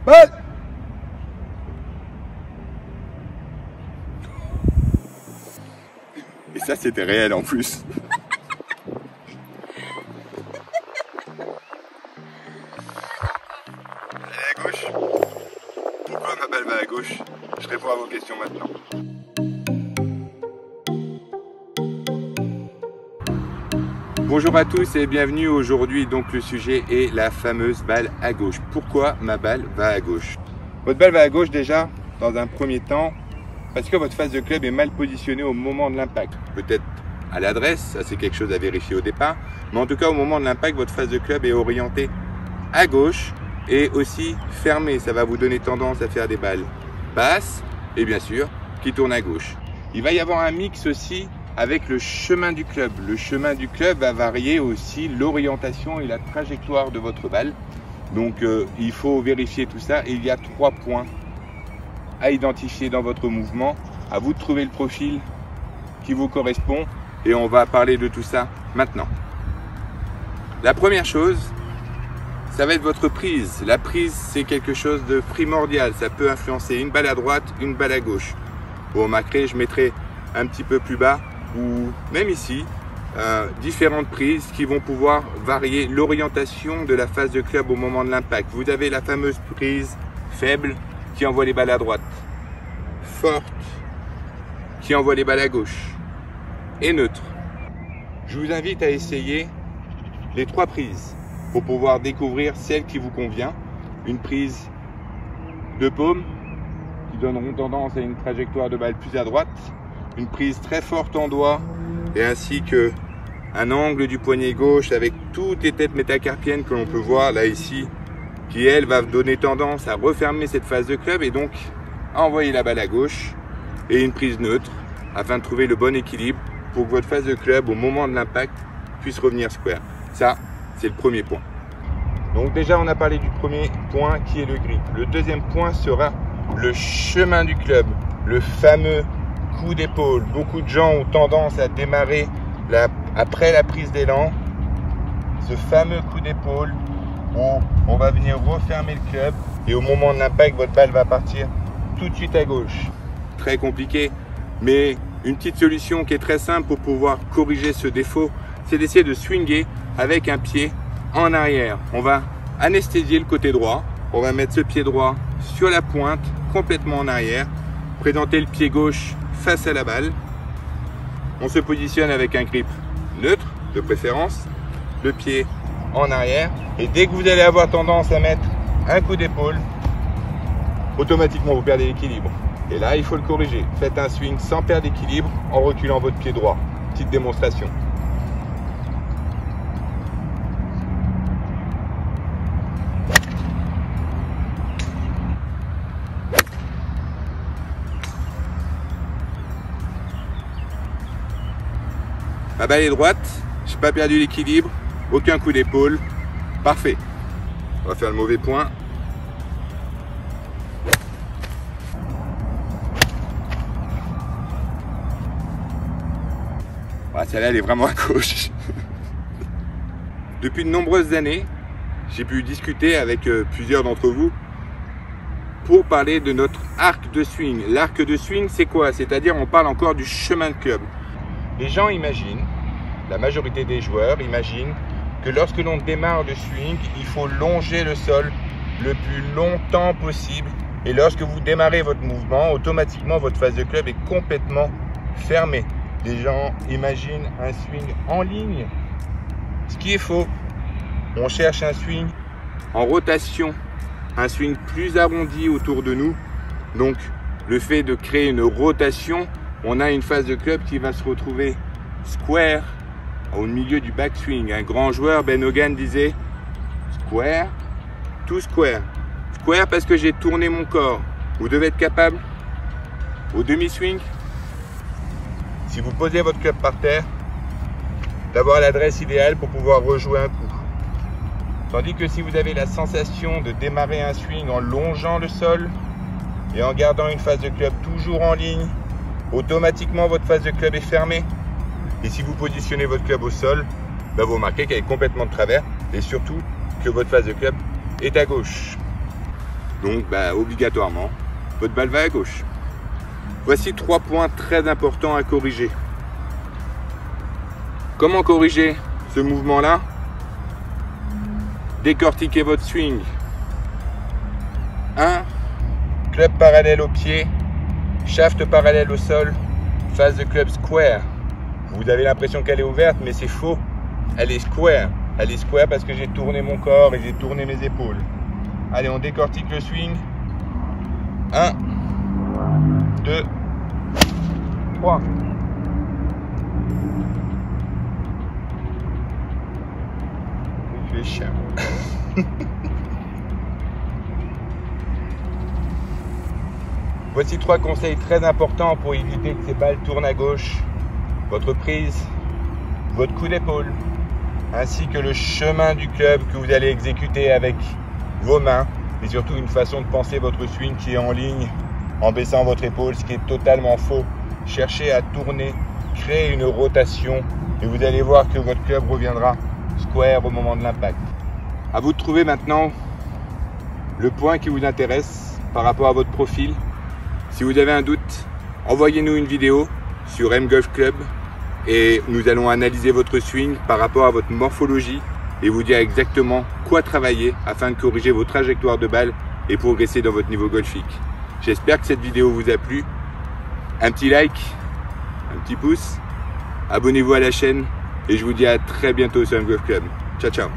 Balle! Et ça, c'était réel en plus. Elle est à gauche. Pourquoi ma balle va à gauche? Je réponds à vos questions maintenant. Bonjour à tous et bienvenue. Aujourd'hui, donc le sujet est la fameuse balle à gauche. Pourquoi ma balle va à gauche? Votre balle va à gauche déjà, dans un premier temps, parce que votre face de club est mal positionnée au moment de l'impact. Peut-être à l'adresse, ça c'est quelque chose à vérifier au départ, mais en tout cas au moment de l'impact, votre face de club est orientée à gauche et aussi fermée. Ça va vous donner tendance à faire des balles basses et bien sûr qui tournent à gauche. Il va y avoir un mix aussi avec le chemin du club. Le chemin du club va varier aussi l'orientation et la trajectoire de votre balle. Donc il faut vérifier tout ça. Et il y a 3 points à identifier dans votre mouvement. À vous de trouver le profil qui vous correspond. Et on va parler de tout ça maintenant. La première chose, ça va être votre prise. La prise, c'est quelque chose de primordial. Ça peut influencer une balle à droite, une balle à gauche. Vous remarquerez, je mettrai un petit peu plus bas ou même ici, différentes prises qui vont pouvoir varier l'orientation de la face de club au moment de l'impact. Vous avez la fameuse prise faible qui envoie les balles à droite, forte qui envoie les balles à gauche et neutre. Je vous invite à essayer les 3 prises pour pouvoir découvrir celle qui vous convient. Une prise de paume qui donneront tendance à une trajectoire de balle plus à droite, une prise très forte en doigt et ainsi que un angle du poignet gauche avec toutes les têtes métacarpiennes que l'on peut voir là ici, qui elle va donner tendance à refermer cette face de club et donc à envoyer la balle à gauche, et une prise neutre afin de trouver le bon équilibre pour que votre face de club au moment de l'impact puisse revenir square. Ça, c'est le premier point. Donc déjà on a parlé du premier point qui est le grip. Le deuxième point sera le chemin du club, le fameux coup d'épaule. Beaucoup de gens ont tendance à démarrer après la prise d'élan, ce fameux coup d'épaule où on va venir refermer le club et au moment de l'impact, votre balle va partir tout de suite à gauche. Très compliqué, mais une petite solution qui est très simple pour pouvoir corriger ce défaut, c'est d'essayer de swinger avec un pied en arrière. On va anesthésier le côté droit, on va mettre ce pied droit sur la pointe, complètement en arrière, présenter le pied gauche face à la balle. On se positionne avec un grip neutre de préférence, le pied en arrière, et dès que vous allez avoir tendance à mettre un coup d'épaule, automatiquement vous perdez l'équilibre. Et là il faut le corriger. Faites un swing sans perdre d'équilibre en reculant votre pied droit. Petite démonstration. Ma balle est droite, je n'ai pas perdu l'équilibre, aucun coup d'épaule, parfait. On va faire le mauvais point. Ah, celle-là, elle est vraiment à gauche. Depuis de nombreuses années, j'ai pu discuter avec plusieurs d'entre vous pour parler de notre arc de swing. L'arc de swing, c'est quoi? C'est-à-dire, on parle encore du chemin de club. Les gens imaginent, la majorité des joueurs imaginent que lorsque l'on démarre le swing, il faut longer le sol le plus longtemps possible. Et lorsque vous démarrez votre mouvement, automatiquement votre face de club est complètement fermée. Les gens imaginent un swing en ligne, ce qui est faux. On cherche un swing en rotation, un swing plus arrondi autour de nous. Donc le fait de créer une rotation, on a une face de club qui va se retrouver square au milieu du backswing. Un grand joueur, Ben Hogan, disait square to square. Square parce que j'ai tourné mon corps. Vous devez être capable au demi-swing, si vous posez votre club par terre, d'avoir l'adresse idéale pour pouvoir rejouer un coup. Tandis que si vous avez la sensation de démarrer un swing en longeant le sol et en gardant une face de club toujours en ligne, automatiquement votre face de club est fermée. Et si vous positionnez votre club au sol, vous remarquez qu'elle est complètement de travers et surtout que votre face de club est à gauche. Donc obligatoirement, votre balle va à gauche. Voici 3 points très importants à corriger. Comment corriger ce mouvement-là? Décortiquez votre swing. 1. Club parallèle au pied, shaft parallèle au sol, face de club square. Vous avez l'impression qu'elle est ouverte, mais c'est faux. Elle est square. Elle est square parce que j'ai tourné mon corps et j'ai tourné mes épaules. Allez, on décortique le swing. 1, 2, 3. Il fait chiant. Voici 3 conseils très importants pour éviter que ces balles tournent à gauche. Votre prise, votre coup d'épaule, ainsi que le chemin du club que vous allez exécuter avec vos mains, et surtout une façon de penser votre swing qui est en ligne en baissant votre épaule, ce qui est totalement faux. Cherchez à tourner, créer une rotation et vous allez voir que votre club reviendra square au moment de l'impact. À vous de trouver maintenant le point qui vous intéresse par rapport à votre profil. Si vous avez un doute, envoyez-nous une vidéo sur M-Golf Club et nous allons analyser votre swing par rapport à votre morphologie et vous dire exactement quoi travailler afin de corriger vos trajectoires de balle et progresser dans votre niveau golfique. J'espère que cette vidéo vous a plu. Un petit like, un petit pouce, abonnez-vous à la chaîne et je vous dis à très bientôt sur M-Golf Club. Ciao, ciao.